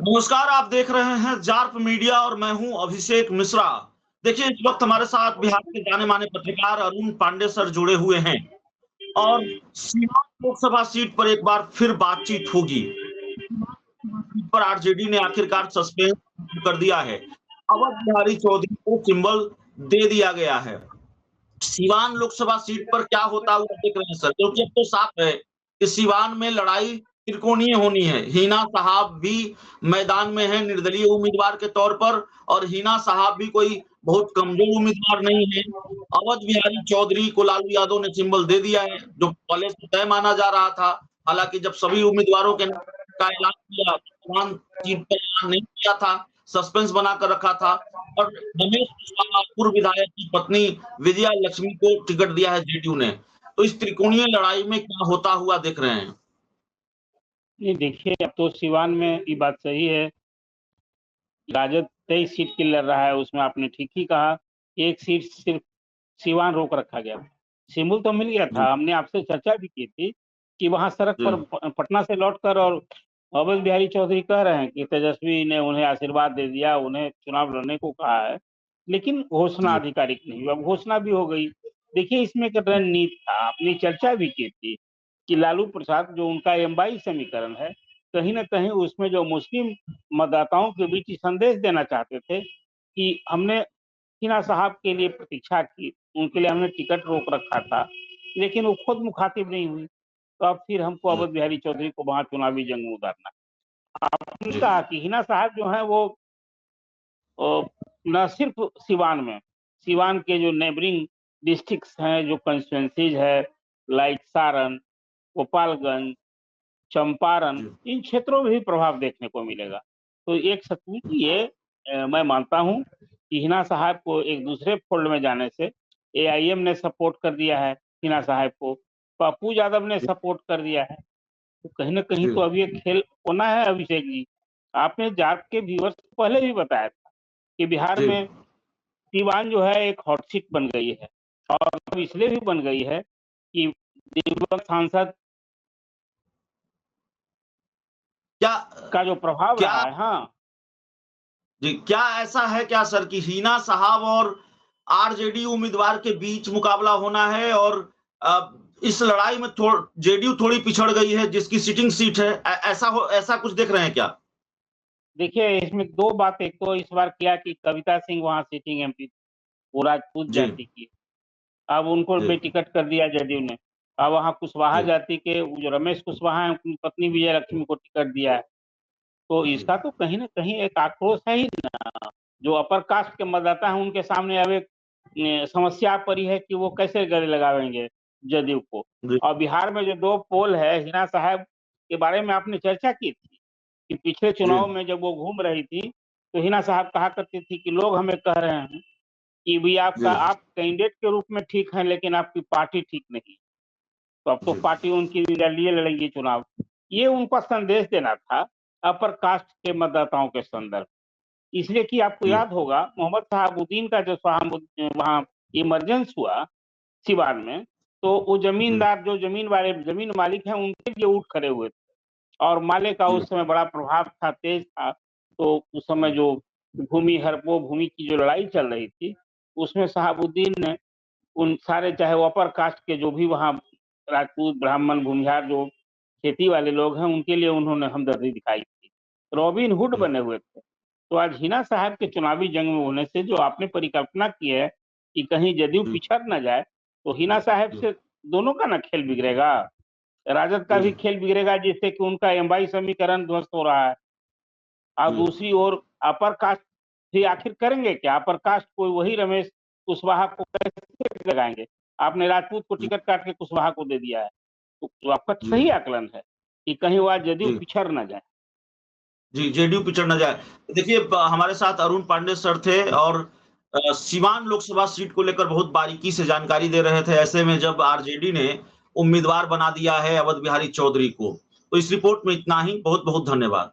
नमस्कार, आप देख रहे हैं जार्प मीडिया और मैं हूं अभिषेक मिश्रा। देखिए, इस वक्त हमारे साथ बिहार के जाने-माने पत्रकार अरुण पांडे सर जुड़े हुए हैं और सीवान लोकसभा सीट पर एक बार फिर बातचीत होगी। सीट पर आरजेडी ने आखिरकार सस्पेंस कर दिया है। अवध बिहारी चौधरी को सिंबल दे दिया गया है। सीवान लोकसभा सीट पर क्या होता हुआ देख रहे हैं सर? क्योंकि अब तो साफ है कि सीवान में लड़ाई त्रिकोणीय होनी है। हिना साहब भी मैदान में है निर्दलीय उम्मीदवार के तौर पर और हिना साहब भी कोई बहुत कमजोर उम्मीदवार नहीं है। अवध बिहारी चौधरी को लालू यादव ने सिंबल दे दिया है, जो पहले से तय माना जा रहा था। हालांकि जब सभी उम्मीदवारों के का ऐलान किया, सीवान सीट पर ऐलान नहीं किया था, सस्पेंस बनाकर रखा था और रमेश कुशवाहा पूर्व विधायक की पत्नी विजया लक्ष्मी को टिकट दिया है जेडीयू ने। तो इस त्रिकोणीय लड़ाई में क्या होता हुआ देख रहे हैं? नहीं देखिए, अब तो सिवान में ये बात सही है, राजद 23 सीट की लड़ रहा है, उसमें आपने ठीक ही कहा, एक सीट सिर्फ सिवान रोक रखा गया। सिंबल तो मिल गया था, हमने आपसे चर्चा भी की थी कि वहां सड़क पर पटना से लौटकर और अवध बिहारी चौधरी कह रहे हैं कि तेजस्वी ने उन्हें आशीर्वाद दे दिया, उन्हें चुनाव लड़ने को कहा है, लेकिन घोषणा आधिकारिक नहीं हुई। अब घोषणा भी हो गई। देखिए, इसमें एक रणनीति था, आपने चर्चा भी की थी कि लालू प्रसाद जो उनका एमवाई समीकरण है, कहीं न कहीं उसमें जो मुस्लिम मतदाताओं के बीच संदेश देना चाहते थे कि हमने हिना साहब के लिए प्रतीक्षा की, उनके लिए हमने टिकट रोक रखा था, लेकिन वो खुद मुखातिब नहीं हुई। तो अब फिर हमको अवध बिहारी चौधरी को वहाँ चुनावी जंग में उतारना। आपने कहा कि हिना साहब जो है वो न सिर्फ सिवान के जो नेबरिंग डिस्ट्रिक्ट्स हैं, जो कंस्टिट्यूएंसीज है, लाइक सारण, गोपालगंज, चंपारण, इन क्षेत्रों में भी प्रभाव देखने को मिलेगा। तो एक सचमुच ये मैं मानता हूँ कि हिना साहब को एक दूसरे फोल्ड में जाने से एआईएम ने सपोर्ट कर दिया है हिना साहब को, पप्पू यादव ने सपोर्ट कर दिया है। तो कहीं न कहीं तो अब ये खेल होना है अभिषेक जी। आपने जाट के व्यूअर्स को पहले भी बताया था कि बिहार में सीवान जो है एक हॉट सीट बन गई है और इसलिए भी बन गई है कि दिवंगत सांसद क्या का जो प्रभाव क्या रहा है। हाँ जी, क्या ऐसा है क्या सर कि हिना साहब और आरजेडी उम्मीदवार के बीच मुकाबला होना है और इस लड़ाई में जेडीयू थोड़ी पिछड़ गई है, जिसकी सिटिंग सीट है, ऐसा कुछ देख रहे हैं क्या? देखिए, इसमें दो बात, एक तो इस बार किया कि कविता सिंह वहां सिटिंग एमपी वो राजपूत जाति की, अब उनको भी टिकट कर दिया जेडीयू ने। अब वहाँ कुशवाहा जाति के जो रमेश कुशवाहा है, उनकी पत्नी विजय लक्ष्मी को टिकट दिया है। तो इसका तो कहीं न कहीं एक आक्रोश है ही ना। जो अपर कास्ट के मतदाता हैं, उनके सामने अब एक समस्या पड़ी है कि वो कैसे गले लगाएंगे जदयू को। और बिहार में जो 2 पोल है, हिना साहब के बारे में आपने चर्चा की थी कि पिछले चुनाव में जब वो घूम रही थी, तो हिना साहब कहा करती थी कि लोग हमें कह रहे हैं कि भई आप कैंडिडेट के रूप में ठीक हैं, लेकिन आपकी पार्टी ठीक नहीं। तो अब तो पार्टी उनकी लिए लड़ेगी चुनाव। ये उनका संदेश देना था अपर कास्ट के मतदाताओं के संदर्भ। इसलिए कि आपको याद होगा मोहम्मद शहाबुद्दीन का जो वहाँ इमरजेंस हुआ सिवान में, तो वो जमींदार जो जमीन मालिक हैं, उनके लिए उठ खड़े हुए थे और माले का उस समय बड़ा प्रभाव था, तेज था। तो उस समय जो भूमि की जो लड़ाई चल रही थी, उसमें शहाबुद्दीन ने उन सारे, चाहे वो अपर कास्ट के जो भी वहाँ राजपूत, ब्राह्मण, भूमिहार जो खेती वाले लोग हैं, उनके लिए उन्होंने हमदर्दी दिखाई थी। रॉबिन हुड बने हुए थे। तो आज हिना साहब के चुनावी जंग में होने से जो आपने परिकल्पना की है कि कहीं जदयू पिछड़ ना जाए, तो हिना साहब से दोनों का ना खेल बिगड़ेगा, राजद का भी खेल बिगड़ेगा, जिससे कि उनका एमवाई समीकरण ध्वस्त हो रहा है। और दूसरी ओर अपर कास्ट भी आखिर करेंगे क्या? अपर कास्ट को वही रमेश कुशवाहा को कैसे लगाएंगे? आपने राजपूत को टिकट काट के कुशवाहा को दे दिया है। तो आपका सही आकलन है कि कहीं वो आज जदयू पिछड़ ना जाए। जी, जेडीयू पिछड़ ना जाए। देखिए, हमारे साथ अरुण पांडे सर थे और सीवान लोकसभा सीट को लेकर बहुत बारीकी से जानकारी दे रहे थे। ऐसे में जब आरजेडी ने उम्मीदवार बना दिया है अवध बिहारी चौधरी को, तो इस रिपोर्ट में इतना ही। बहुत-बहुत धन्यवाद।